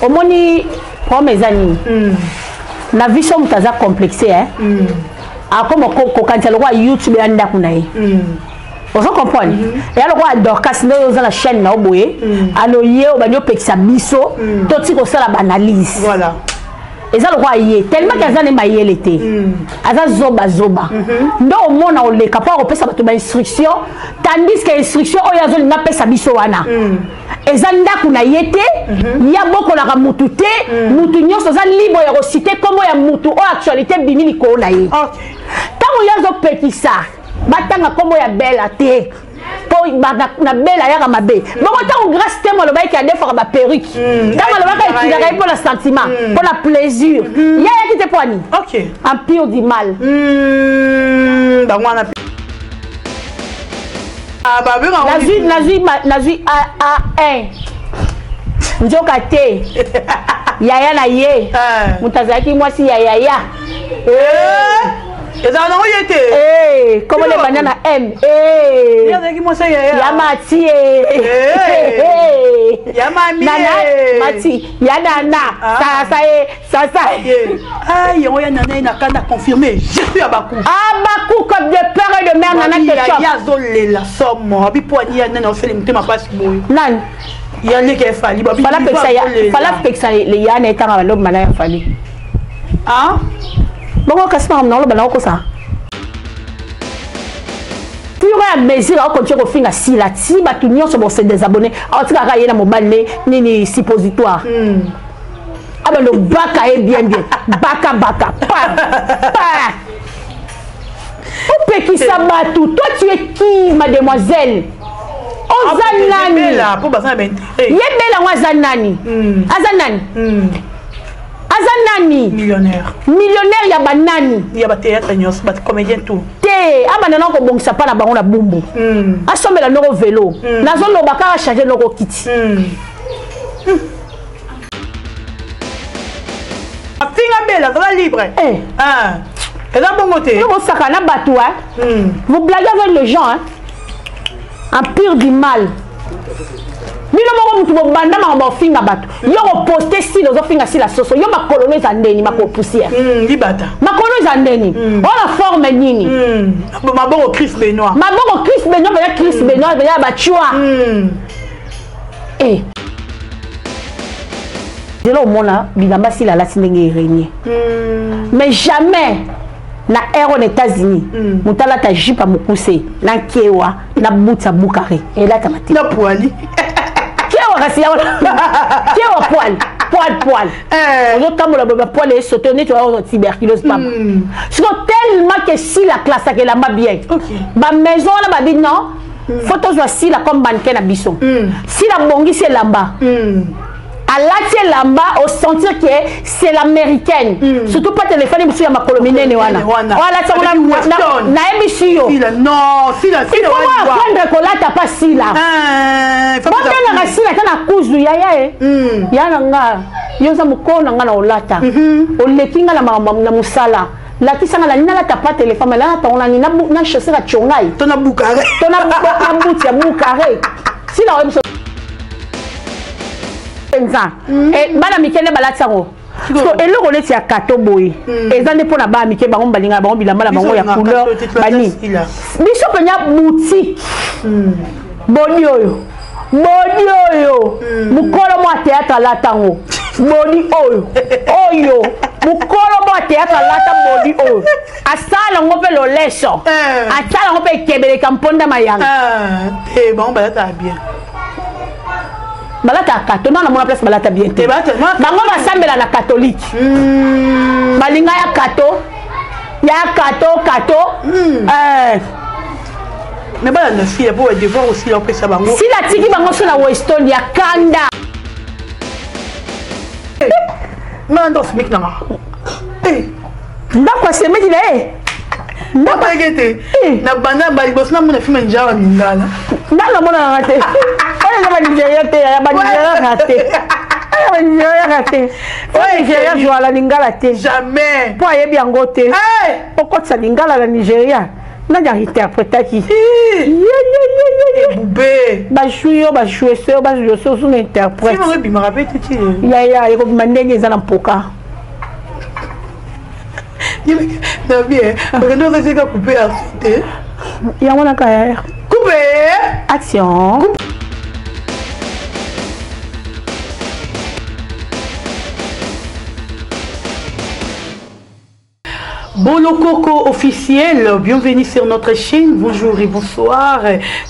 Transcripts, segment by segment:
au moni pour mes amis la vision mutaza complexée hein comme quand tu le YouTube et anda kunae vous comprenez et alors quoi Dorcas dans la chaîne na oboye alors yé banyo pekisa biso to ti ko sala analyse voilà et ça le roi yé tellement qu'azan est maillé l'été azan zoba ndo mona o le capable pesa bato ba instruction tandis que instruction o yazo na pesa biso wana ezanda kuna yete ya boko la mutu te mutu nyonso za libre ya reciter comme ya mutu o actualité bimili ko na ye tango yazo pekisa batanga comme ya bella te po na bella ya mabe boko tango grâce te mo lo ba ki a defara ba perruque tango lo ba ka utiliser pour le sentiment pour la plaisir ya ki te poani OK empire du mal ba mwana nazwi A1 njoka te yaya na ye mutazaki mwasi ya yaya ezala nango ye te comme les bananes M yazalaki mwasi ya yaya ya mati ya mami mati ya nana sasa yango ya nana na kanda confirmé je suis à Bakou comme de père et de mère nana te chope ya zolela somo abi poani ya nana ofele mutema pasi boyo nan ya leke fali babi fala peksa le yana etanga balobi mana ya fali bongo kasi na mnalo bana ko sa pour ya mesure au continuer ko finga sila ti batu nyonso bo se désabonner a tika ka yena mobale nini suppositoire aba lo baka e bien baka pa o pekisa batu toi tu es qui mademoiselle ozanani yebela ngo azanani azanani millionnaire ya banani ya ba théâtre nyos ba comédien tout te abana nako bongisa pa na bango na bumbu asomela noko vélo nazo lo baka changer noko kiti afinga bela za libre eza bongo te vous saka na batu vous blaguez avec les gens empire du mal Milo moko mutu bo banda ma ba finga batu yo ko poster style zo finga style soso yo ma colonner za ndeni ma ko poussière libata ma colonner za ndeni ona forme nini ma bongo Chris Benoit ba Chris Benoit ba chua de là mona bilamba style la ndenge régner mais jamais na air aux États-Unis mutala ta jipa mukuse na kewa na buta bukare et là ta mati na poali poil on tamola ba poil et sauter tu as tuberculose pas c'est tellement que si la classe que la ma bien ba maison là ba dit non photos voici la comme mannequin na biso si la bongi c'est lamba à la lamba au sentir que c'est l'américaine surtout pas téléphone monsieur ma colomine wana voilà ça na émission non si la il faut apprendre que là t'as pas si là bon na si là na kuzu yaya yana nga yoza mukona nga na olata olekinga na musala la kisanga la nina la tapa téléphone là ta on la nina na chaussée la chongai tona bukare butia bukare si la et bana mikele balatsango so eloko leti ya kato boy ezande pona ba mikele bango balinga bango bilamba la bango ya couleur bani biso penya boutique boni oyo mukolo mo théâtre la tango boni oyo mukolo mo théâtre la tango boni oyo asala ngope lo leso asala ngope kebele kamponda mayanga bango balata bien balata kato na mona place balata bien te bango basambela na catholique balinga ya kato mais bala na fille pour devoir aussi la pesa bango si la tiki bango sur la Weston ya kanda non smik na ndako semeti na ndako egete na banda bali bosna mona fima njala mingala ndala mona ngate ona ba Nigeria te ya ba Nigeria ngate ba Nigeria ngate ona Nigeria joala lingala te jamais po ayebi yango te okotsa lingala na Nigeria Nadia interpréta qui Boubé bachouyo bachouesseur bachouesseur son interprète il me rappelle tout ya il mandenge eza na mpoka non bien regarde ça c'est coupé ensuite ya mona kaya coupé action Bolokoko officiel, bienvenue sur notre chaîne, bonjour et bonsoir,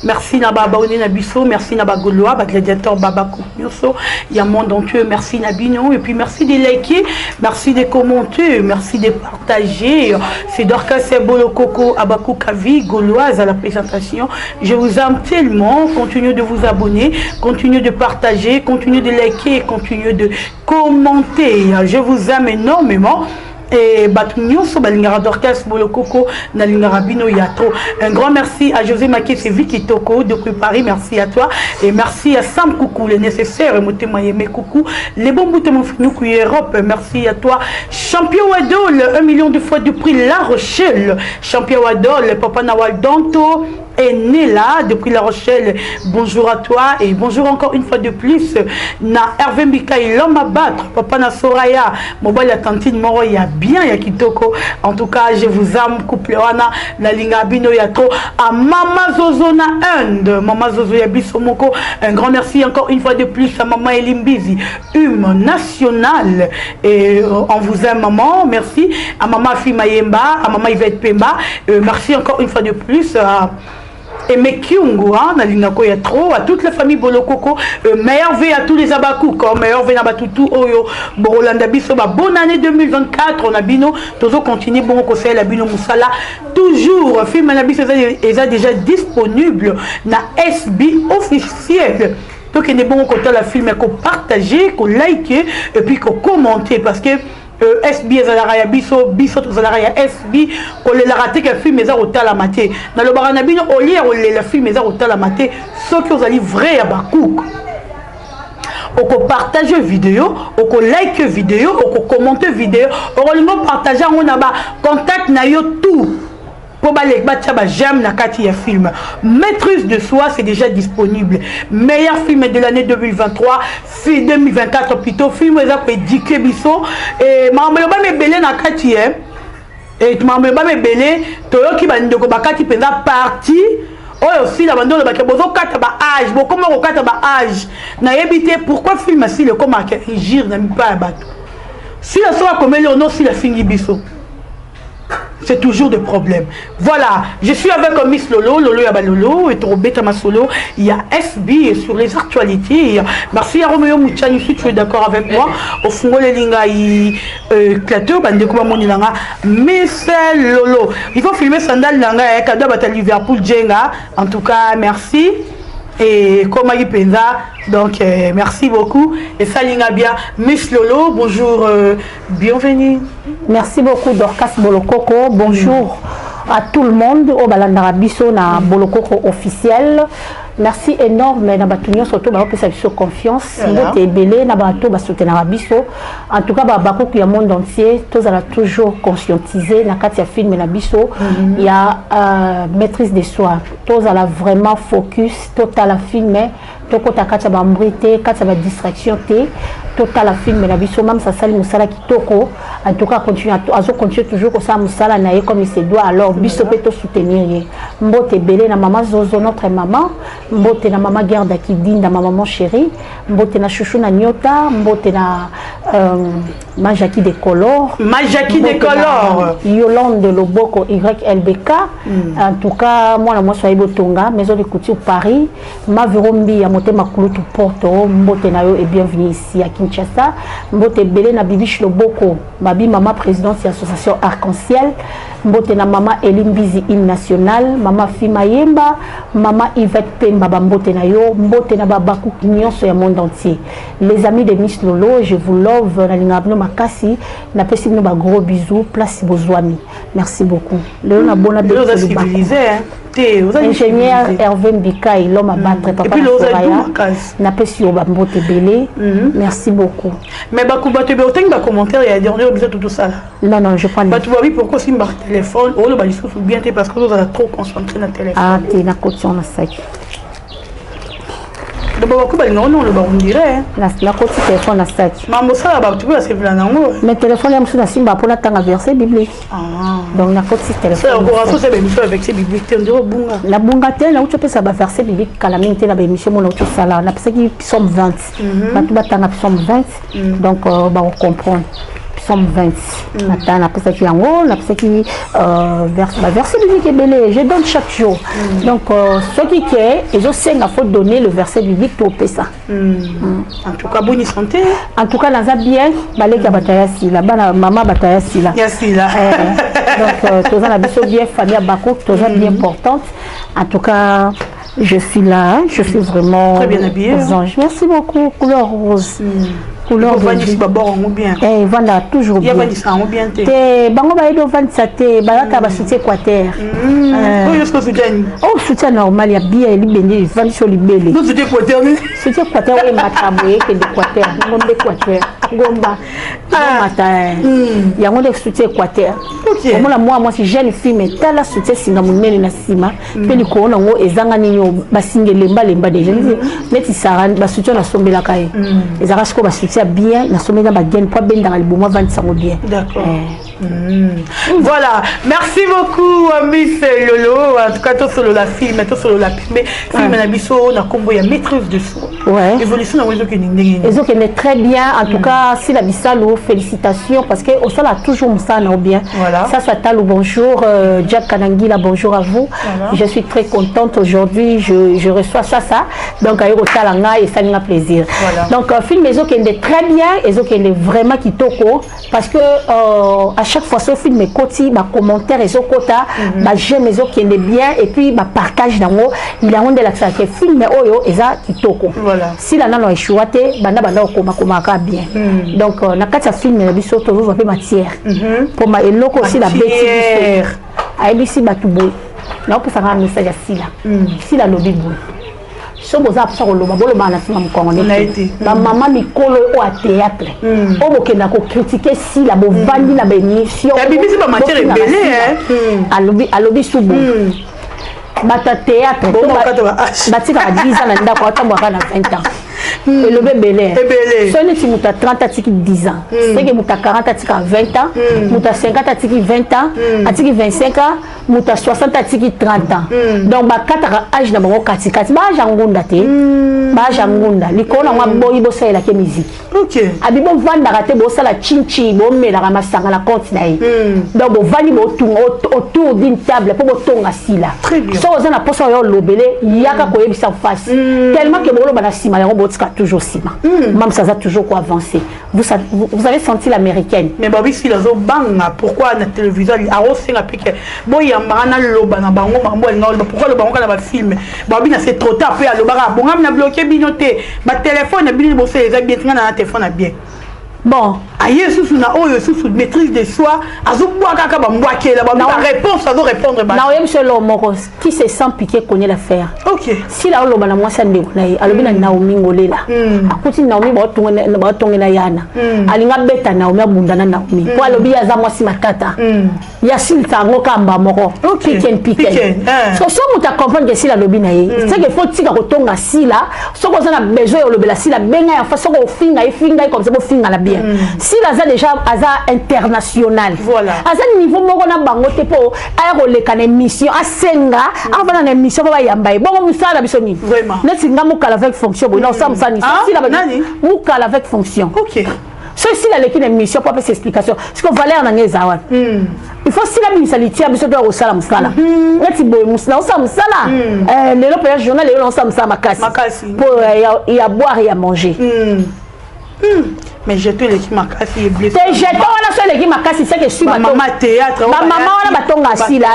merci Naba Baoné Nabiso, merci Naba Goloa, gladiateur Baba Kouknyoso, il y a monde entier, merci Nabino, et puis merci de liker, merci de commenter, merci de partager, c'est Dorcas et Bolokoko Abakou Kavi, Gauloise à la présentation, je vous aime tellement, continuez de vous abonner, continuez de partager, continuez de liker, continuez de commenter, je vous aime énormément. Et Batunyoso Balingara Dorcas Bolokoko Nalingara Bino Yato. Un grand merci à José Maké Viki Toko depuis Paris, merci à toi et merci à Sam Coucou le nécessaire Motema Yeme Coucou les bons boutons Moufnoukou Europe, merci à toi champion Wadol 1 million de fois du prix La Rochelle, champion Wadol Papa Nawal Danto est né là depuis La Rochelle, bonjour à toi et bonjour encore une fois de plus na Hervé Mikaï l'homme à battre Papa na Soraya Mobile la Tantine Moro ya bien ya kitoko en tout cas je vous aime couple wana la linga bino ya trop à Mama Zozo na Inde Mama Zozo ya Bisomoko un grand merci encore une fois de plus à Maman Elimbizi Hume national et on vous aime maman merci à Maman Fimayemba à Maman Yvette Pemba merci encore une fois de plus à et Mekiungu, Nalinako ya trop, à toute la famille Bolokoko, meilleur vœu à tous les abakou, meilleur vœu à Batutu, Oyo, Borolanda Biso, bonne année 2024, on a bino, toujours continuer, bon conseil, la bino Moussala, toujours, film Nabiso est déjà disponible, na SB officiel. Donc il est bon côté la film, qu'on partager, qu'on liker, et puis qu'on commenter, parce que SB ezalaka biso biso tozalaka ya SB kolela raté que film eza otala maté na lo barana bino olia olela film eza otala maté ceux qui ozali vrai ya bakouk oko partager vidéo oko like vidéo oko commenter vidéo oko lingo partager on a ba contact na yo tout pour balek batia ba j'aime na kati ya film maîtrise de soi c'est déjà disponible meilleur film de l'année 2023 2024 plutôt film eza ko éduquer biso et mamelo ba mebele na kati et mamelo ba mebele toyoki ba ndeko bakati penza parti oyo aussi la bande ba bozo kata ba âge bo comment ko kata ba âge na yebité pourquoi film si le comment agir na mi pas bato si la soa comme le non si la fingi biso c'est toujours des problèmes. Voilà, je suis avec Miss Lolo, Lolo Yabalolo, et Torobeta Masolo. Il y a SB sur les actualités. Merci à Romeo Mouchani, si tu es d'accord avec moi. Au fond, les lignes clateau, bandeko monilanga. Miss Lolo, il faut filmer Sandal Nanga et Kada Bata Liverpool Jenga. En tout cas, merci. Et comme il pensa, donc merci beaucoup et salinga bien Miss Lolo, bonjour, bienvenue. Merci beaucoup Dorcas Bolokoko, bonjour à tout le monde au Balandara Biso na Bolokoko officiel. Merci énorme na batunyo surtout ba opesa biso confiance ngote belé na bato ba soutenir biso en tout cas ba bako ya monde entier tous ala toujours conscientiser na kati ya film na biso il y a maîtrise de soi tous ala vraiment focus total la film tokota kati ba mbrité kati ba distraction té total la film na biso même ça sali musala kitoko en tout cas continue à continuer toujours ko ça musala na comme il se doit alors biso peut to soutenir mbote belé na maman Zozo notre maman mbote na mama Gerda Kidinda ma maman chérie mbote na chouchou na Nyota mbote na Majaki de Color Yolande Loboko YLBK en tout cas moi na soyez botonga maison de couture Paris ma Virombi ya motema kulutu Porto mbote na yo et bienvenue ici à Kinshasa mbote belé na Bibiche Loboko babi mama présidente de l'association Arc-en-Ciel mbote na mama Elimbizi hymne national mama Fimayemba mama Yvette Pemba mbote na yo mbote na babaku nyonso ya monde entier les amis de Miss Lolo je vous love na lingabno makasi na pesi bino ba gros bisous place bozwami merci beaucoup lelo na bona de civilisé difficulté. Ingénieur Hervé Mbika, l'homme à battre. Et puis, l'autre, n'a pas su au bambo te belé. Merci beaucoup. Mais Bakuba te belé, tu as un commentaire, il y a des gens tout ça. Non, non, je prends. Tu vois, pourquoi si je téléphone, on va bien parce que vous êtes trop concentré dans le téléphone. Ah, tu es dans le côté, on a ça. Non, non, on dirait. La côté téléphone, on a ça. Mais téléphone, il y a Simba pour la verset biblique. Donc, la côté téléphone. C'est un verset biblique. La bunga, là où tu peux savoir verset biblique, quand la minute la bémission, on a tout ça là. On a pensé qu'il Psaume 20. Tu vas t'en Psaume 20. Donc, on comprend. Psaume 20. On a pensé qu'il y a un haut, on a pensé qu'il verset biblique est belé. Je donne chaque jour. Donc, ceux qui quittent, ils ont il faut donner le verset biblique pour ça. En tout cas, bonne santé. En tout cas, dans un bien, balé qui a bataillé si là, maman bataillé si là. Donc, tous les bien famille à Bakou, tous bien importante. En tout cas, je suis là, je suis vraiment très bien habillée. Merci beaucoup, couleur rose. Couleur de vie. Eh, voilà, toujours bien. Te bango ba edo vendre ça te balaka ba soutien équateur. Oh, soutien normal ya bien libende vendre sur libele. Nous soutien équateur. Soutien équateur et mataboye que d'équateur, ngombe équateur. Ngomba. Il y a un soutien équateur. Moi si jeune fille mais tala soutien singa munene na sima. Pe ni ko na ngo ezanga ninyo basinge lemba déjà. Neti sara ba soutien na sombela kai. Ezaka sko ba soutien bien, la sommet dans ma gaine, pas bien dans le bon, moi, 25 bien. D'accord. Voilà, merci beaucoup, Miss Lolo. En tout cas, tout sur la film, tout sur la film, film Nabiso, on a combo, il y a maîtrise de soi. Ouais. Évolution dans les autres les autres est très bien. En tout cas, si la Bissalo, félicitations parce que au sol a toujours ça bien. Voilà. Ça soit Talo, bonjour. Jack Kanangila, bonjour à vous. Voilà. Je suis très contente aujourd'hui. Je reçois ça. Donc, à Talanga et ça nous a plaisir. Voilà. Donc, film les autres est très bien. Les autres est vraiment qui toko parce que à chaque fois ce film est côté ma commentaire et quota ma j'aime les autres qui est bien et puis ma partage dans moi il a honte de la que film oyo eza kitoko voilà si la nana échouate banda okoma bien donc na kati film na biso to vous matière pour ma eloko aussi la bêtise a ebisi batuboy na pour ça un message si la lobby boy so boza pour le bolo bana sima mukongolais ba mama mikolo au théâtre o bokenda ko critiquer si la bo vandi na bémission la bibi c'est pas matière belé alobi subu bata théâtre batika 10 ans na ndako atambwaka na 20 ans et le bébé ce n'est si muta 30 atiki 10 ans c'est que muta 40 atiki 20 ans muta 50 atiki 20 ans atiki 25 ans muta 60 atiki 30 ans donc ba kataka âge na bango katikati ba jangunda te ba jangunda likona mwa boyi bo sala ke musique OK abibo vanda raté bo sala chinchi bo mela ka masanga la compte na yi donc bo vani bo autour d'une table pour bo tonga sila très bien so ozana poso yo lobele yaka ko yebisa face tellement que bolo bana sima yango bo toujours sima même ça a toujours quoi avancer vous avez senti l'américaine mais babi si la zo banga pourquoi na télévision a osenga pique boya mana loba na bango mambo nga pourquoi le bango na ba film babi na c'est trop tard pe aloba bonga na bloquer binoté ba téléphone na bino bo c'est les bien na téléphone na bien bon aïe sous na oyo sous maîtrise de soi azobwa kaka ba mbwakela ba réponse azo répondre ba na oyem selo moko qui se sent piqué connaît l'affaire OK si la oloba na mwasa ndeko na ye alobi na Naomi ngolela akuti Naomi ba tonge na yana alinga beta Naomi abunda na Naomi po alobi ya mwasi matata ya silta ngo kamba moko piken so muta comprendre que si la lobi na ye c'est que faut tika ko tonga sila so ko na besoin olobela sila benga ya fa so ko finga comme ça bo finga la bien si la déjà aza international voilà aza niveau moko na bango te po aya ko leka na émission asenga avant na émission ba yamba bon musala biso ni vraiment neti nga mukala avec fonction bon non ça musani si la mukala avec fonction OK ceci là l'équipe d'émission pour faire explication parce que valeur na ngezawa il faut si la misalitia biso do osala musala neti boy musala osala musala le lope journal le osala musala makasi pour y a boire et à manger mais j'étais l'équipe makasi et blessé j'étais on a fait l'équipe makasi c'est que suis maman théâtre maman on a batonga sila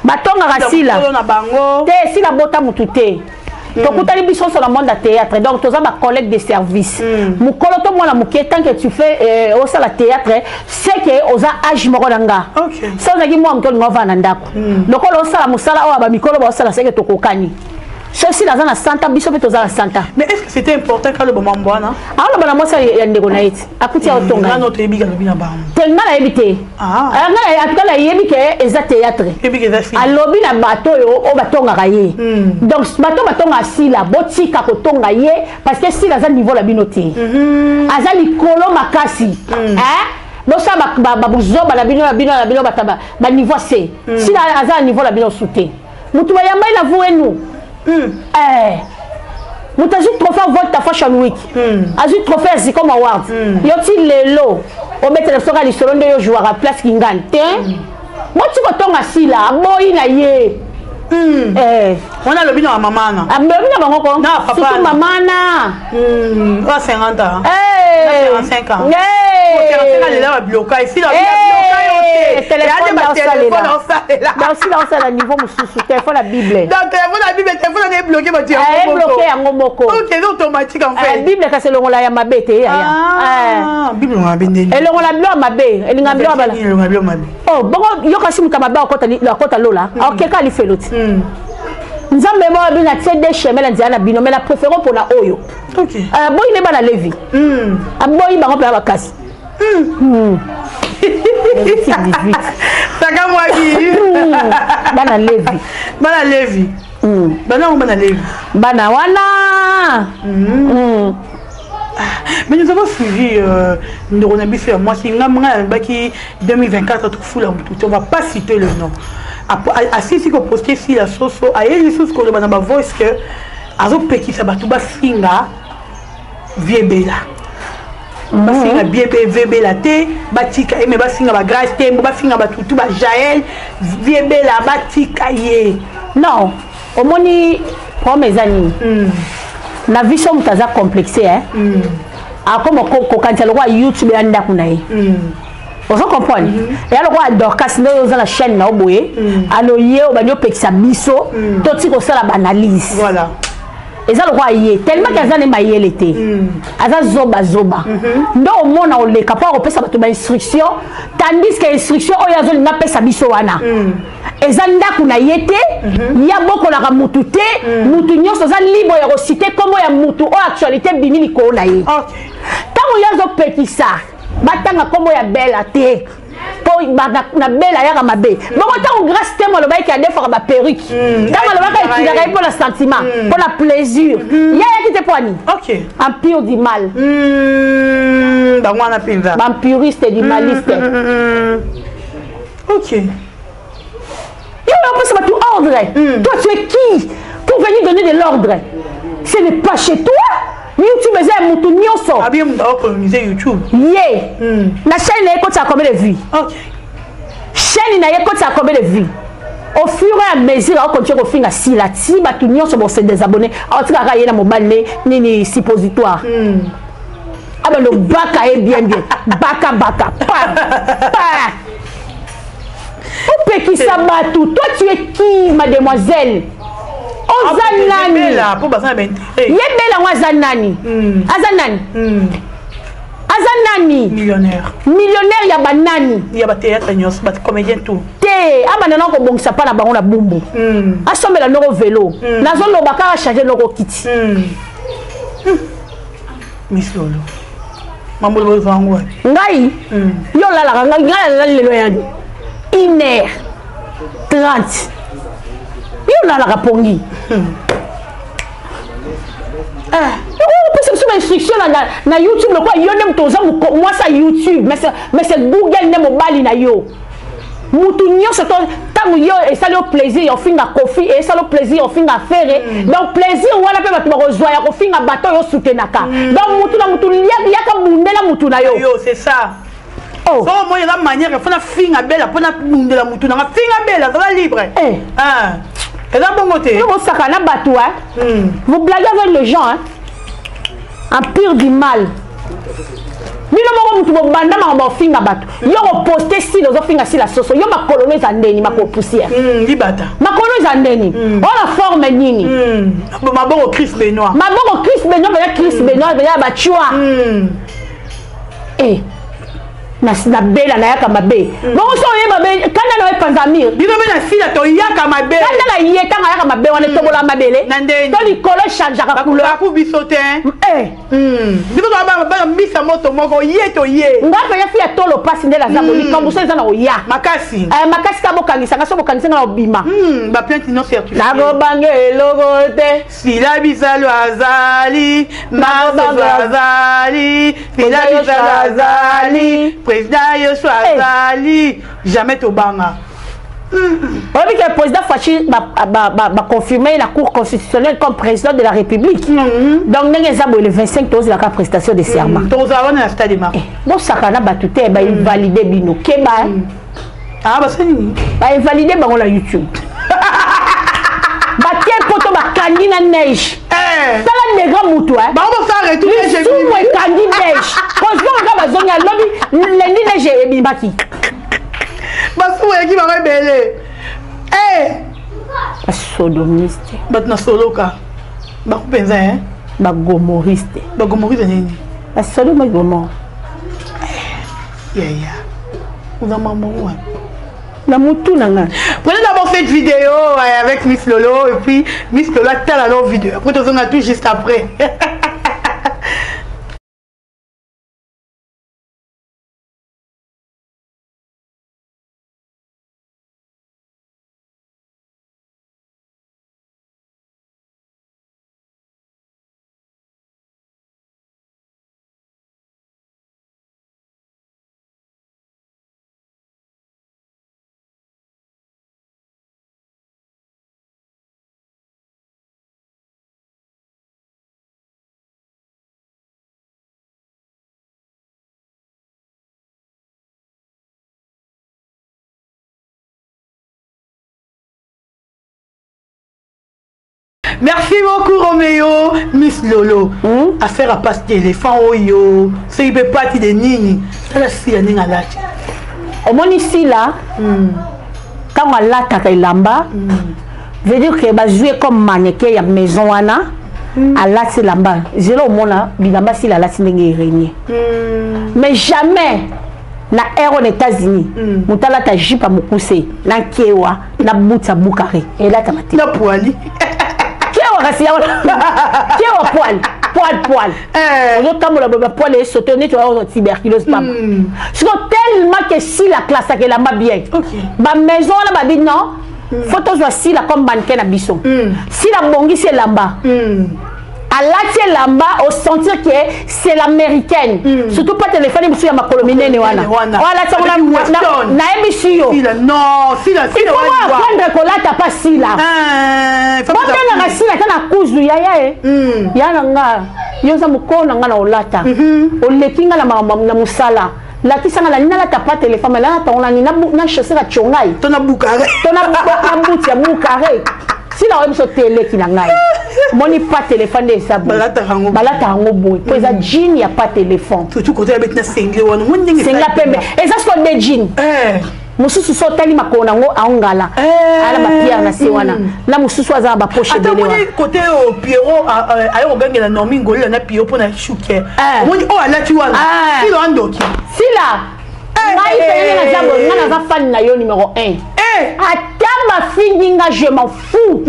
batonga rasila te si la bota mututé tokutali biso sur le monde de théâtre donc toza ba collègue de service mukolo to mwana muke tant que tu fais au sala théâtre c'est que oza âge moko nanga ça on a dit moi mko ngova na ndako lokolo sala musala o ba mikolo ba sala c'est que tokokani ceci dans la santa biso peto za santa mais est-ce que c'était important quand le moment bwana alors bana moi ça ya ndeko na iti akuti autonga notre ebiga lobina ba tellement la ebité nga en tout cas la yebi que eza théâtre ebiga eza fi alobi na bato yo o batonga kaye donc bato batonga sila botika kotonga ye parce que sila za niveau la binoté aza likolo makasi bosa ba buzoba la bino bataba ba niveau C sila aza niveau la bino souté mutu ba yamba ina vuenu mutazi trophée vote ta fashion week azu trophée Zicom award yoti lelo o mettre soka li solo ndeyo jouer à place kingane moi tu kotonga sila boyi na ye on a le bino maman na bino bango ko na papa surtout maman na 50 ans 45 ans téléphone la niveau mususu téléphone la bible donc téléphone la bible téléphone est bloqué ba dire bloqué yango moko OK automatique en fait bible ka se longola ya mabe te ya bible nga bendeli elongola bilo mabe elinga bilo bala elongola bilo mabe oh bongo yoka simu kama ba kota lola OK ka li feloti nzambe ba bina tede chemela nzana bino mais la préférence pour la oyo OK boy ne bana levi boy ba ngopela bakasi Saka mwagi bana levi bana wana mais nous avons suivi Ndoronabiso moi qui baki 2024 tout fou là on va pas citer le nom assis si ko poster si la soso aye sous ko bana ba voice que azo peki sa batuba singa viebela basinga BBVB la te batika eme basinga ba grâce te basinga batutu ba Jaël viebela batika ye non omoni promesani na vision mutaza complexé comme ko kantsalo kwa YouTube ya ndaku na ye vous comprenez et alors quoi Dorcas ndio za la chaîne na oboye aloye obanyo pekisa biso toti ko sala analyse voilà eza lokwa ye tellement que azane mayele te aza zoba ndo omona oleka pa opesa bato ba instruction tandis que instruction oyo azolinga pesa biso wana eza ndaku na ye te ya bokolaka mutu te mutu nyonso aza libre ya kosite kombo ya mutu oyo actualité bimi likolo na ye ntango ye azopekisa batanga kombo ya bela te na bela yaka mabe bongo ntango grâce te molobaki ya defaka baperruque ntango alobaka etilaka ye mpo na sentiment mpo na plaisir yayaki te poani empire du mal bangwana mpenza bampuriste du maliste ok yo opesa bato ordre toi tu es qui pour venir donner de l'ordre ce n'est pas chez toi YouTube eza mutu nyonso abi mu da coloniser YouTube ye na chaîne na ekoti combien de vues OK chaîne na ekoti combien de vues au fur et à mesure on continue kofinga sila ti batu nyonso bo se désabonner atika ka yena mobile nini suppositoire aba le baka est bien baka pa ou qui ça batu toi tu es qui mademoiselle Ozanani yebela po basana bente yebela wa zanani azanani millionnaire ya banani ya ba théâtre nyos ba comédien tout te abana ko bongisa pa na bango na bumbu asombela noko vélo nazo loba ka changer noko kiti misolo mambo lo vango ngai yo lala ngai lelo yani 1h30 yo lala kapongi une instruction na YouTube le quoi yo nem toza moi ça YouTube mais c'est Google nem mobile na yo mutu nyonso tango yo esali yo plaisir ofinga kofi et esali yo plaisir ofinga fere donc plaisir wana pe bato bakozwa ya kofinga bato yo soutenaka donc mutu na mutu yaka mundela mutu na yo c'est ça so moi la manière faut na finga bela pour na mundela mutu na finga bela ça va libre et là bon côté vous sakana bato vous blaguez avec les gens empire du mal bino moko mutu bobanda ma ofinga bato yo poster style ozofinga si la soso yo makolo eza ndeni makolo poussière libata makolo eza ndeni ona forme nini maboko Chris Benoit Chris Benoit bachua na bela na yaka mabe bongo so yeba be kanda na panzamir bino be na sila to yaka mabe kanda la yeta na yaka mabe wana tobola mabele to likolo change ka couleur ba ku bisote bino ba misa moto moko yeto ye ngapa ya fia tolo pasi ndela zabo likambuso eza na oya makasi ka bokangisa ngaso bokangisa na obima ba plainte non certifiée na go bange logote sila bizalo azali mazo azali sila bizalo azali président Yosu azali jamais to banga on dit que le président Fachi va confirmer la Cour constitutionnelle comme président de la République. Donc, nous avons le 25 taux de la prestation de serment. Nous avons un stade de marque. Bon, ça va battre, il valide Bino. Ah, bah c'est nini? Il valide la YouTube. Quel poteau va candy na neige. Ça la négra moutoua. Bah on va faire retour neige. Tout moi candy neige. Quand on va besoin de lobby, lundi neige et bimaki. Bah soué qui va rebelle. Sodomiste. Bah na soloka. Bah penza hein. Bah gomoriste. Bah gomoriste nini? Bah sodome gomor. Ya. On a maman. Prenez d'abord cette vidéo avec Miss Lolo et puis Miss Lolo a tel alors vidéo. Après, on a tout juste après. Merci beaucoup Roméo, Miss Lolo. Affaire à passe téléphone oyo, c'est il peut partir de nini. Ça la si la ninga là. Au moins ici là, quand on l'a taqué lamba, veut dire que va jouer comme mannequin ya maison wana. À la c'est lamba. Zéro au monde bilamba si la la c'est régné. Mais jamais na air aux États-Unis, mutala ta jipa mukuse, na kewa, na buta bukare. Et là ta mati. Na poali. Qui est au poil. On a le poil et sauter, tu as tuberculose. C'est tellement que si la classe est là-bas bien. Ma maison là-bas dit non. Photos voici là comme mannequin à bisson. Si la bongi c'est là-bas. À la lamba, au sentir que c'est l'américaine. Surtout pas téléphone, il y a ma colomine. Voilà, ça on a na émission. Non, si la il faut apprendre que là t'as pas si là. Bon, on a si là t'as na cousu ya ya nga. Yo za mukona nga na olata. O lekinga na musala. La kisanga la nina la t'as pas téléphone, mais là t'as on a na chaussée la chongai. Tona boucaré. Tona boucaré. Si la web sur télé qui n'a pas moni pas téléphone de ça balata rango boy pour ça jean y a pas téléphone tout côté avec na single one single pembe et ça c'est des jeans mususu so tali makona ngo aongala ala ba pierre na siwana la mususu aza ba poche de lewa côté au Pierrot ayo gangela normi ngoli na Pierrot pour na chouke moni o ala tu wana si lo ando ki si la ngai pele na jabo ngana za fan na yo numéro 1 attends ma fille je m'en fous.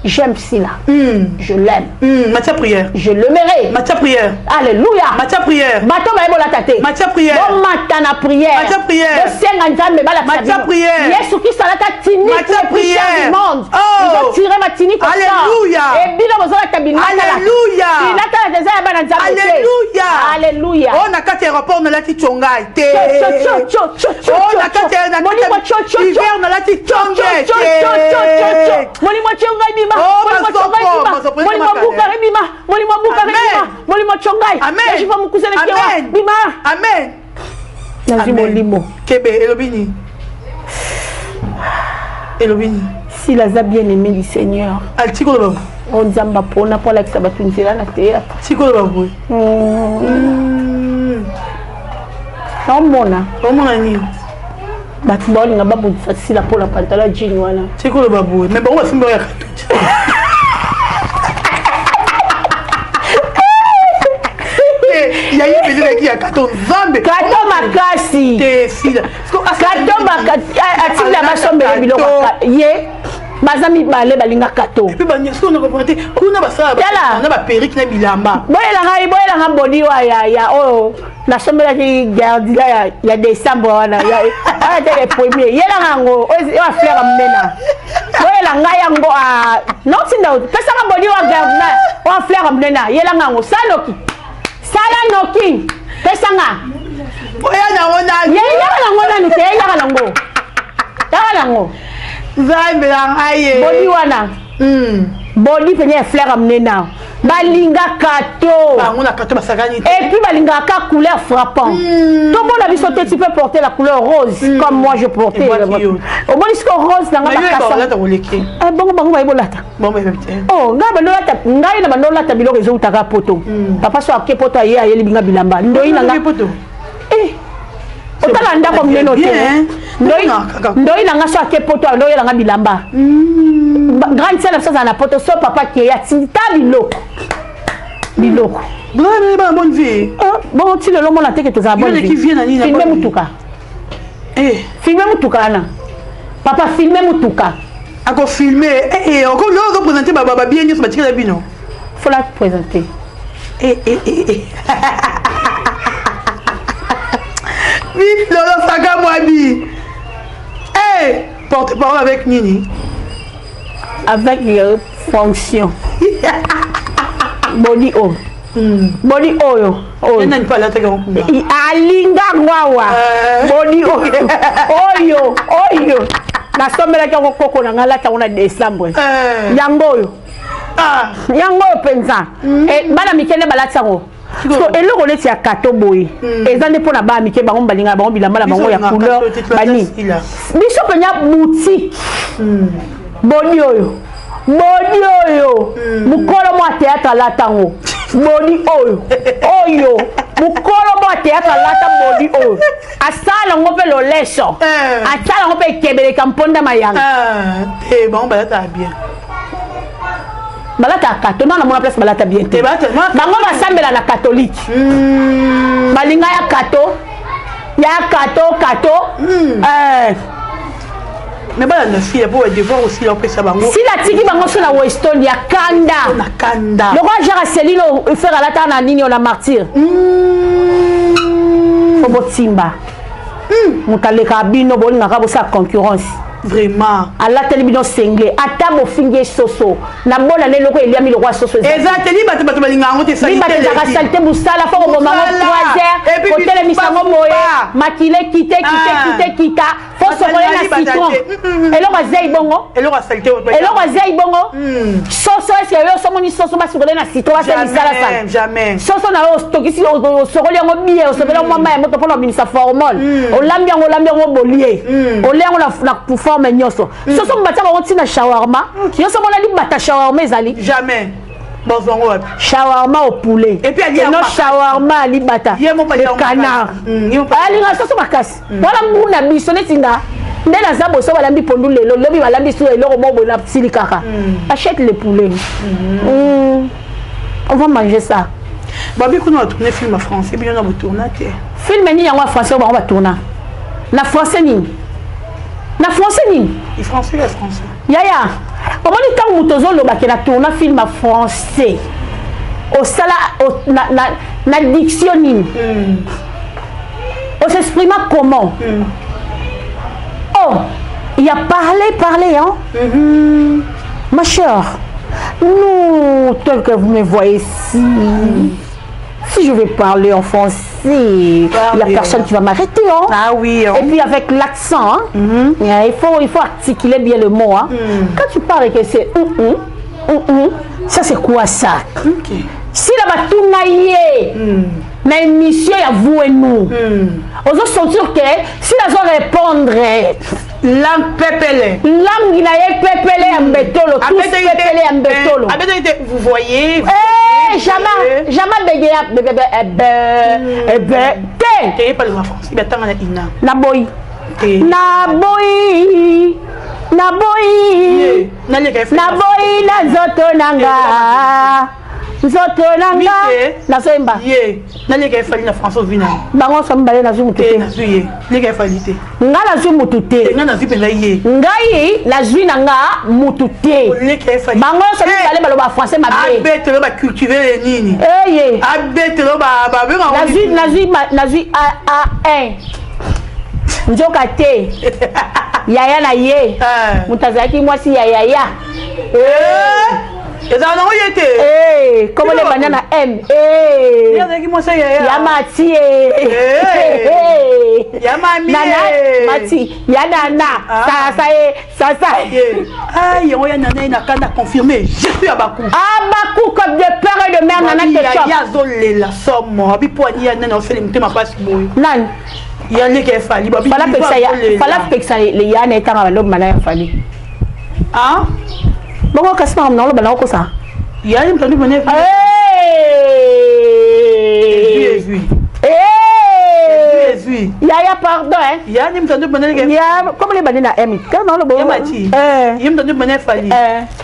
J'aime Sila. Je l'aime. Matia prière. Je le mérite. Matia prière. Alléluia. Matia prière. Bato ba ebola tate. Matia prière. Bon matana prière. Matia prière. Le senga nzambe bala Matia prière. Yesu Christ ala ta tini. Matia prière. Monde. Il va tirer ma tini comme ça. Alléluia. Et bila bozola tabina. Alléluia. Il a ta désir bana nzambe. Alléluia. Alléluia. On a quatre aéroports na lati chongai. On a quatre hiver na lati chongai. Moni mo chongai bima. Amen. Si la bien aimé du Seigneur, on zamba pona pour la sabatunzela na théâtre. Non, mona. Comment on a dit? Tu vas aller là-bas pour facile pour la pantalon jean. Voilà. C'est quoi le babou? Mais bon, on va se faire il y a une personne qui a 14 ans. 14 makasi. T'es fille. 14 makasi. Ati la mason belle biloko. Ye. Bazami balé balinga kato. Et puis est-ce qu'on a représenté qu'on a ça on a perruque na bilamba. Boyela nga body wa ya oh la sombela ki garde ya décembre wana ya ala les premiers yela ngo wa fleur amena. Boyela nga yango a non tinda pesa nga body wa garde wa fleur amena yela ngo saloki. Sala noki pesa nga. Boyela ngona. Yela ngona ni te yela ngo. Yela ngo. Body wana body penye fleur amena balinga kato et puis balinga ka couleur frappant tout bon la biso tu peux porter la couleur rose comme moi je portais au bon disco rose nanga bakasa bon bango ba ibolata oh ngaba lolata ngai na bandolata biloko ezo utaka poto papa so ke poto aye aye libinga bilamba ndoi nanga poto otala ndako mneno te ndoi nanga so ake poto ndoi nanga bilamba grande sœur ça na poto so papa ke ya tinta biloko bonne vie bon ti le lomo na teke to za bonne vie filme mutuka filme mutuka na papa filme mutuka ako filmer encore le représenter baba bien nyos batika la bino faut la présenter oui, Lolo Saga Mwabi. Porte-parole avec Nini. Avec les fonctions. Body O. Body Oyo. Alinga Wawa. Body Oyo. Oyo. Na sombela kwa koko na ngalata una Desembre. Yangoyo. Yangoyo penza. Bana mikene balata ngo. So eloko leti ya kato boy ezande pona ba mike bango balinga bango bilamba la bango ya couleur bani biso penya boutique boni oyo mukolo mo théâtre la tango boni oyo mukolo mo théâtre la tango boni oyo asala ngope lo leso asala ngope kebele kamponda mayanga bango balata bien balata kato na mona place balata bien te bango basambela na catholique balinga ya kato mais bala na fille pour devoir aussi leur pressa bango si la tiki bango sur la Weston ya kanda le roi Jara Celino faire la tana nini on a martyr Obotimba mutaleka bino bolinga ka bosa concurrence vraiment ala telebino sengle ata bofinge soso na bona ne loko eliami le roi soso ezateli bato balinga ngo te salite bato za salite musala fo bo mama 3h hotel misango moya makile kite fo sokola na citron eloko zei bongo eloko salite soso est-ce que yo somoni soso ba sokola na citron ba misala ça jamais soso na yo stokisi sokola ngo biye osopela mama ya moto pona binisa formol olambi ngo bolie olengo na forme nyoso soso mbata ba ntina shawarma nyoso mona li bata shawarma ezali jamais bonzongo shawarma au poulet et puis ali no shawarma li bata le canard ali nga soso makasi wala mbuna biso netinga ndela zabo so balambi pondu lelo lobi balambi so eloko mo bona silikaka achète le poulet on va manger ça babi kuna tourner film en français bien on va tourner film ni yango français on va tourner na français ni na français ni il français ya français yaya comment ni tant mutozo lo bakena tourner film en français au sala na diction ni on s'exprime comment oh il a parlé hein ma chère nous tel que vous me voyez ici si je vais parler en français, il n'y a personne qui va m'arrêter. Hein? Ah oui. Hein? Et puis avec l'accent, hein? Il faut articuler bien le mot. Hein? Quand tu parles que c'est ça c'est quoi ça? Si la batouna mais l'émission il y a vous et nous. On doit sentir que si la doit répondre, Lang pepele. Lang il a pepele en bétolo. Tous pepele en bétolo. Vous voyez. Jamais bégaya T'es pas le français. Il y a tant d'ina. Naboy. Naboy na zoto nanga. Zoto nanga. Na semba. Ye. Nale ka fali na français vina. Bango sambale na zumu tete. Na zuye. Le ka fali te. Nga na zumu tete. Nga na zupe na ye. Ngai la zui nanga mutute. Le ka fali. Bango sambale baloba français mabe. Abete lo ba cultiver nini. Ye. Abete lo ba na zui a 1. Njoka te. Yaya na ye. Mutazaki mwasi yaya. Et ça non y était. Comment les bananes aiment. Yamati. Yamami. Mati. Yanana. Ça. Aïe, on y a nana na kana confirmé. Je suis à Bakou. Bakou comme de père et de mère nana te Yazolé la somme. Abi poigné nana on fait le ma passe boy. Nan. Il y a les qui fallait. Fala peksa le yana etanga lo mana ya fali. Ah? Bon, qu'est-ce que on a là comme ça? Il y a une tenue bonne. Yaya pardon hein. Il y a une tenue bonne. Comme les bananes à M. Quand on le boit. Il y a une tenue bonne fali.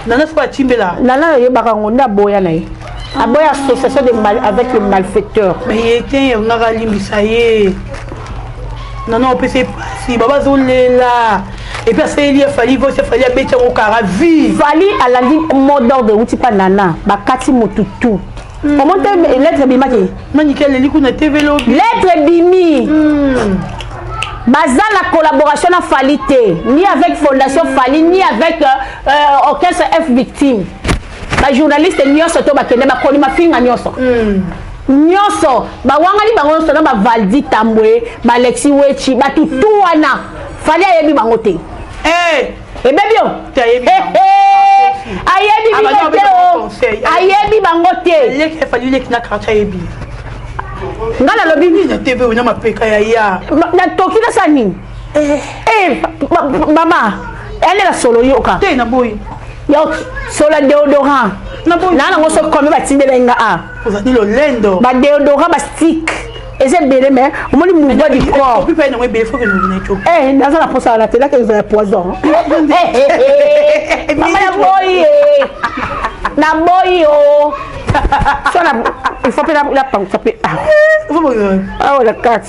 Nana soit timbela. Nana ye bakangonda boya naï. A boya association de mal avec les malfaiteurs. Mais il était on a rali misaye. Non, on peut se passer. Baba Zolé là. Et puis, il y a fallu mettre au caravi. Fali à la ligne mot d'ordre où tu pas nana. Bakati motutu. Comment t'es lettre bimaki? Manikel, les coups de TV. Lettre bimi. Baza la collaboration à Falité. Ni avec Fondation Fali, ni avec Orchestre F Victime. Les journalistes, n'y ont surtout pas qu'elle n'a pas connu ma fille à Nyoso. Nyoso, ba wangali bango so na ba Valdi Tambwe, ba Alexis Wechi, ba tutu wana. Fali ayebi bango te. Bébé ayebi bango te. Le ki fali le ki na karata yebi. Ngala lobi na TV na mapeka ya. Na toki na sani. Mama, elle la solo yoka. Te na boy. Yo solo déodorant. Nana ngo so comme batindela nga a. Vous le lendo. Ba déodorant ba stick. Et c'est belé mais on m'a dit mouvement du corps. Puis pas non mais faut que nous n'ayons. Dans la poisson la télé que vous avez poison. Maman la boy. Na boy oh. Il faut pas la panne ça peut. Ah oh la carte.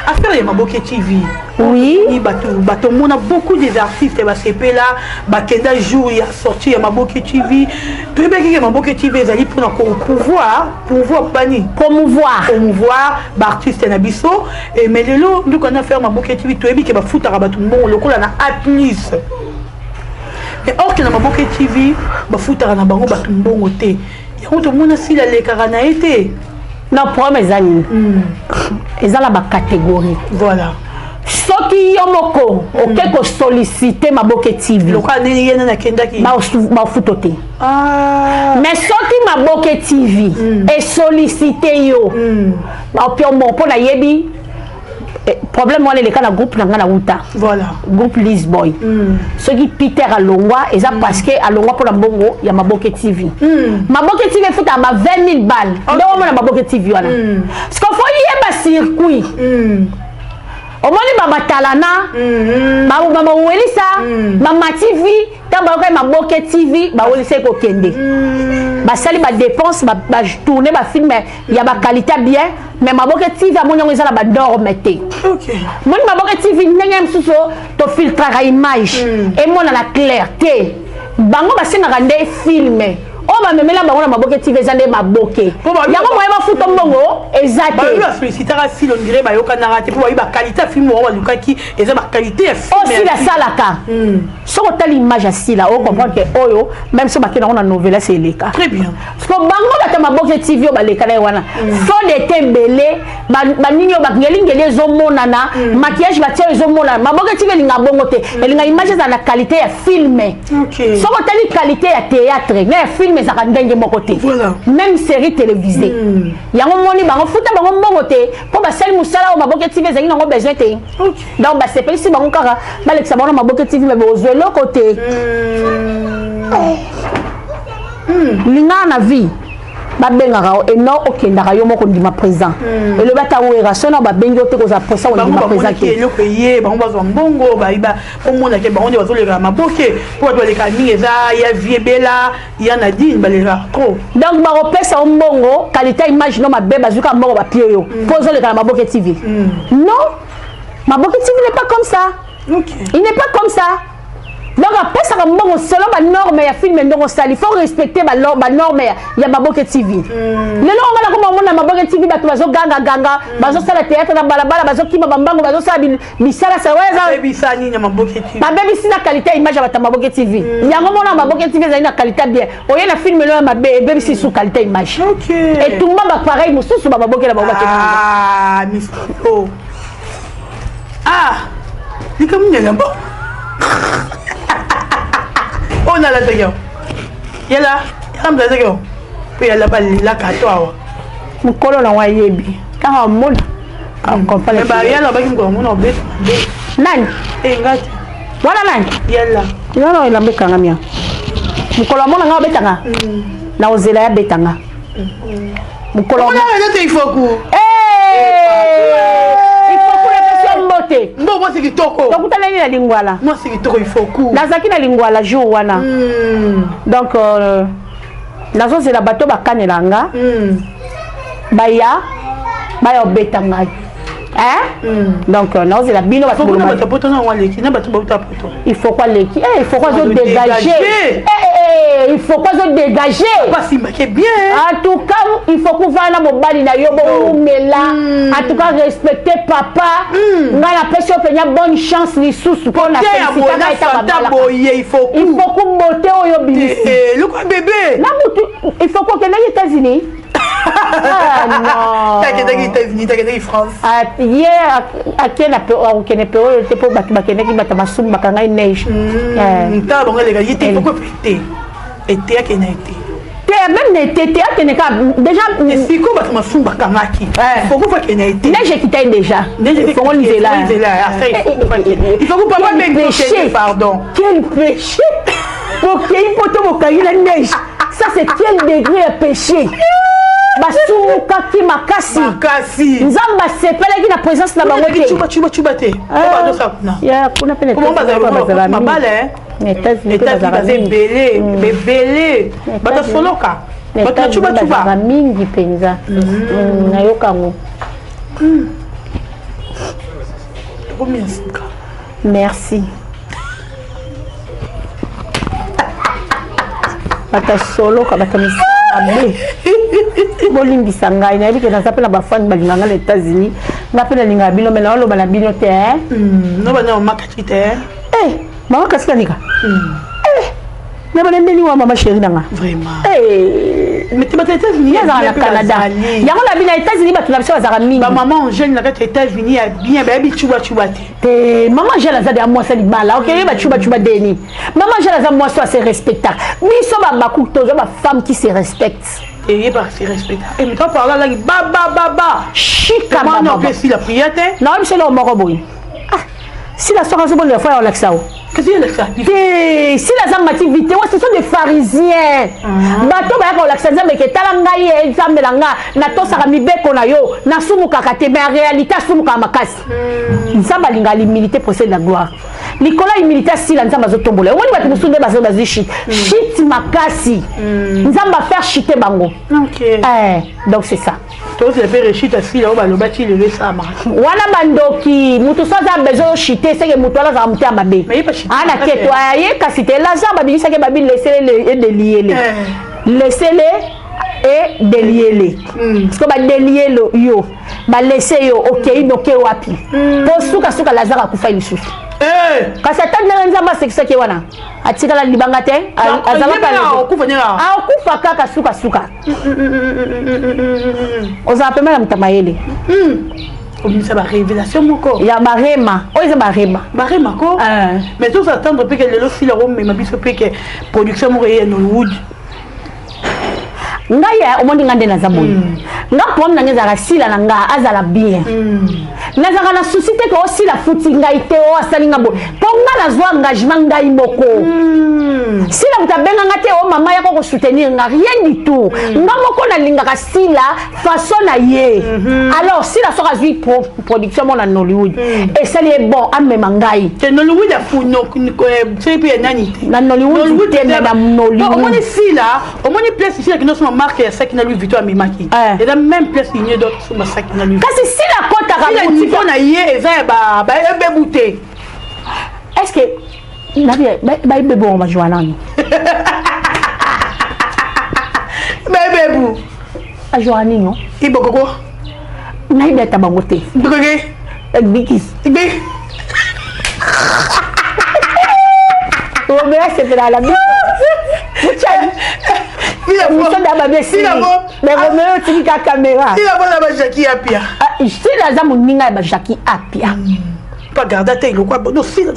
Affaire de Maboke TV. Oui. Bateau, on a beaucoup des artistes. CP là, Bakenda jour il a sorti à Maboke TV. Tout le monde qui est Maboke TV, ils allaient pour pouvoir bannir. Promouvoir, artiste Nabiso. Et mais le lot, nous qu'on a fait Maboke TV, tout le monde qui va foutre à Batumbo, le coup on a Atlis. Mais or que na Maboke TV, va foutre à Nabango Batumbo côté. Il y a tout le monde aussi là les carana été. Non, pour mes amis, ils ont la catégorie. Voilà. Ce qui est moko, ok, qu'on sollicite Maboke TV. Le cas n'est rien à Kendaki. Ma foutoté. Mais ce qui Maboke TV est sollicité yo. Puis on pour la yebi. Problème moi les cas la groupe na wuta. Voilà. Groupe Lisboy. Ce qui Peter à Longwa et ça parce que à Longwa pour la bongo il y a Maboke TV. Maboke TV faut à 20 000 balles. Donc on a Maboke TV voilà. Parce qu'il faut y avoir circuit. Au moins les Baba Talana, Baba Welisa, Mama TV, quand Baba Maboke TV, Baba Welisa ko kende. Ba sali ba dépense ba tourner ba film il y a ba qualité bien mais Maboke TV a mon yon ezala ba dormete. OK. Mon Maboke TV ndenge msuso to filtre image et mon la clarté. Bango ba sina rande filmer. Oh ma memela bango na Maboke TV ezande Maboke. Yango moye ba futo mbongo ezate. Ba lui a sollicité un film on dirait ba yoka na raté pour ba qualité film wa lukaki eza ba qualité film. Aussi la salaka. So ko tali image assi là on comprend que oyo même si ba kena on a novela c'est le cas. Très bien. Parce que bango ba ta Maboke TV ba le kala wana. So de tembele ba ninyo ba ngeli zo monana maquillage ba tia zo monana Maboke TV linga bongo te. Linga image za na qualité ya film. OK. So ko tali qualité ya théâtre, na film film ezaka ndenge moko te. Voilà. Même série télévisée. Yango moni bango futa bango mbongo te po basali musala o Maboke TV ezangi nango besoin te. Donc ba sepeli si bango kaka balekisa bango Maboke TV mais ozwe lo côté. Linga na vie. Babengaka et non okendaka yo moko ndima présent. Et le bata wera sona babengi ote ko za posa ko ndima présent. Ke payé bango bazo mbongo ba iba po mona ke bango bazo leka Maboke po to leka mingi eza ya viebela ya Nadine balera trop. Donc ba repesa mbongo qualité image no mabe bazuka mbongo ba pie yo. Pozo leka Maboke TV. Non. Maboke TV n'est pas comme ça. Il n'est pas comme ça. Donc après ça comme selon la norme ya film ndongo sali il faut respecter la norme ya Maboke TV. Le long on va comme on a Maboke TV ba bazo ganga bazo sala théâtre na balabala bazo kima bambango bazo sala bisala ça ouais bisa ni na Maboke TV. Ba baby si na qualité image ba Maboke TV. Yango mona Maboke TV za ina qualité bien. Oye na film le ma baby si sous qualité image. Et tout le monde ba pareil mususu ba Maboke la Maboke TV. Ah Misto. Ah. Ni comme ni là-bas. On a la taille. Yala, yam la taille. Puis yala pas la katoa. Mon colon na wayebi. Car mon comprend les bah yala ba kim ko mon obé. Nani? Ngati. Wana nani? Yala. Yala ila mbekanga mia. Mon colon mon nga betanga. Na ozela ya betanga. Mon colon. On a la il faut coup. Bon, moi c'est kitoko. Donc tu as la lingwala. Moi c'est kitoko il faut coup. Nazaki na lingwala jour wana. Donc nazo c'est la bateau ba kanelanga. Baya obetanga. Hein? Donc nazo c'est la bino ba il faut quoi leki? Il faut quoi se dégager? Il faut quoi se dégager? Pas si marqué bien. En tout cas, il faut qu'on va na mobali na yo bo mela. En tout cas, respecter papa. Na la personne penya bonne chance ni sous pour na il faut qu'on monte au bili. Le quoi bébé? Na mutu, il faut qu'on aille aux États-Unis. Ah non. T'as aux États-Unis, t'as aux France. Hier à quel au Kenepe te pour battre bakene qui battre masum bakanga neige. T'as bon les gars, il était pourquoi pété. Et t'es à Kenete. Même n'était déjà. Si quoi battre masum bakanga qui. Pourquoi Kenete? Neige quitté déjà. Il faut qu'on lise là. Il faut qu'on pas même péché. Pardon. Quel péché? Pour qu'il faut te la neige. Ça c'est quel degré de péché? Basuka ki makasi nzamba sepela ki na présence na bango te chuba te ba do sa kuna ya kuna pene comment bazala mabale États-Unis belé ba soloka ba chuba mingi penza na yokango merci bata soloka bata abe bolimbisa ngai na yebike naza mpe na bafani balinga nga na États-Unis nga mpe nalinga bino me naoloba na bino te no bana makasi te mama kasi kanika na balendeli wa mama chérie nanga vraiment mais tu vas aux États-Unis yazaka na Canada yango na bino na États-Unis bato na biso bazaka mingi ba maman jeune na kati États-Unis bien ba bi chuba te maman jeune aza de mwasi libala OK ba chuba deni maman jeune aza mwasi assez respectable biso ba baku tozo ba femme qui se respecte et bah c'est respectable et mais toi par là ba chika maman on si la prière non c'est le moko boy si la soirée c'est bon la fois on l'accès qu'est-ce qu'il y a ça si la zamba activité ce sont des pharisiens bato ba ko l'accès zamba ke talanga ye zamba langa na to saka mibeko na yo na sumu kakate mais en réalité sumu ka makasi zamba linga l'humilité possède la gloire Nicolas humilité si la nzamba zo tombola woni bato musunde bazo bazi shit makasi nzamba faire chiter bango OK donc c'est ça toi c'est faire chiter si là ba lobati le ça marche wana bandoki mutu soza bezo chiter c'est que mutu ala za mutu amabe ana keto aye kasi te la zamba bingisa ke babi laisser-les et délier-les laissez-les et délier-les parce que ba délier yo ba laisser yo OK inoke wapi po suka lazara kufa lisusu kasi atandela nzamba sekisa ke wana atikala libanga te azala kala okufa kaka suka oza pema na mtamayele ça va révélation moko ya barema oza barema ko mais tous attendre pe que le fil rome mais biso pe que production mo en Hollywood ngai omoni ngande na zaboyi nga pom na ngeza sila na nga azala bien nazaka na souci te ko sila futi ngai te o asali nga bo po nga na zwa engagement ngai moko sila mutabenga nga te o mama ya ko soutenir nga rien du tout nga moko na lingaka sila façon na ye alors sila soka zui production mon na Nollywood et ça est bon amema ngai te Nollywood ya funo c'est puis nani na Nollywood te na Nollywood omoni sila omoni place ici qui nous sommes marqué ça qui na lui victoire mimaki et la même place il y a d'autres sur ça qui na lui kasi sila kota ka il faut na ye eza ba ebebute est-ce que na bien ba bebo on va jouer là bebu a jouer ni non ibokoko na ida tabangote bikoke bikis ibe o me c'est de la caméra. Il a bon la Jackie Apia. Si la zamu ninga ba Jackie Apia. Pas garder te quoi non si la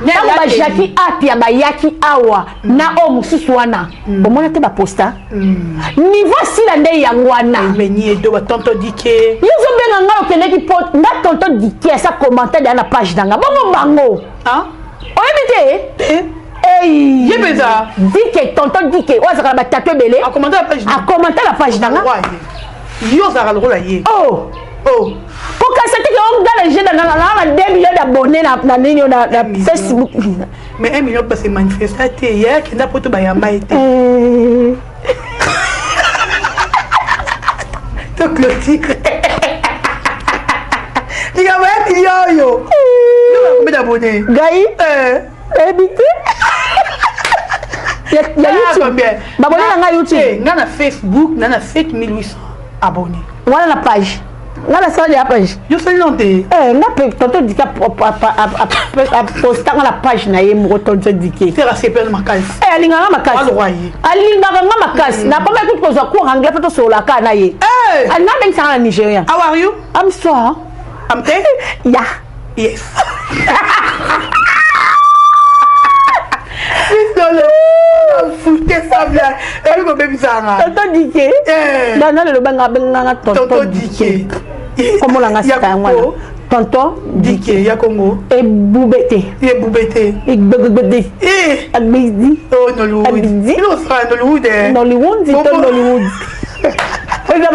ba Jackie Apia ba yaki awa na o mususu wana. Bomona te ba posta. Niveau si la ndey yangwana. Meni do tonto dike. Yuzo benga ngalo keleki pot na tonto dike sa commenter dans la page danga. Bongo bango. Hein? Oyebite? Hey, j'ai besoin. Dis que tonton dit que on va tatouer belé. À commenter la page. À commenter la page d'anga. Yo ça va le rôle hier. Oh. Pour que c'était que on dans les jeunes dans 2 millions d'abonnés na Facebook. Mais 1 million parce que manifester hier qui n'a pas tout bayama été. Donc le tigre. Tu as 1 million yo. Combien d'abonnés? Gaï. Habité. Il y a YouTube. Babonné dans YouTube. Dans Facebook, dans 7800 abonnés. Voilà la page. Là la salle de la page. Je sais non de. Na peut tonton dit à poster dans la page na ye mo tonton dit que. C'est la CPL makas. Alinga makas. Alinga makas. Na pas mettre ko za ko anglais photo sur la kana ye. Alina ben ça en Nigeria. How are you? I'm so. I'm there? Yeah. Yes. Foutez ça bien. Elle va bien bizarre. Tonton Dike. Dans le banga tonton Dike. Comment la ngasa ngwana? Tonton Dike ya Congo. Et boubete. Et boubete. Et boubete. Abidi. Oh Nollywood. Abidi. Non ça Nollywood. Nollywood c'est Nollywood. Il y a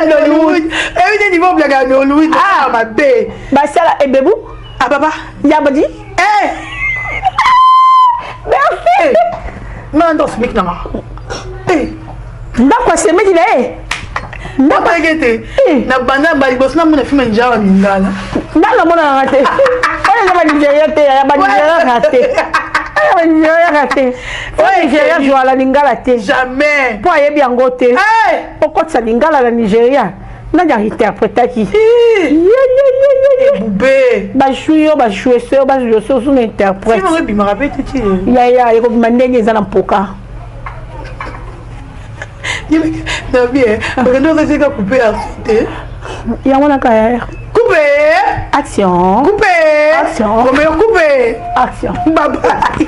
Nollywood. Et il niveau blague Nollywood. Ah ma bé. Bah ça là et bébou. Ah papa. Yabadi. Merci. Mando smik na. Ndakwa semeti na Ndakwa gete. Na banda ba boss na mona film njara ningala. Ndala mona ngate. Oya ba Nigeria te ya ba Nigeria ngate. Oya Nigeria ngate. Oya Nigeria joala ningala te. Jamais. Po ayebi yango te. Okotsa ningala na Nigeria. Naja interpréter qui boubé ba jouer ba jouer sur son interprète si me rappelle tout ya ko mandenge za na poka na bien quand on s'est coupé arrêter ya wana ka ya couper action couper action comment couper action bye bye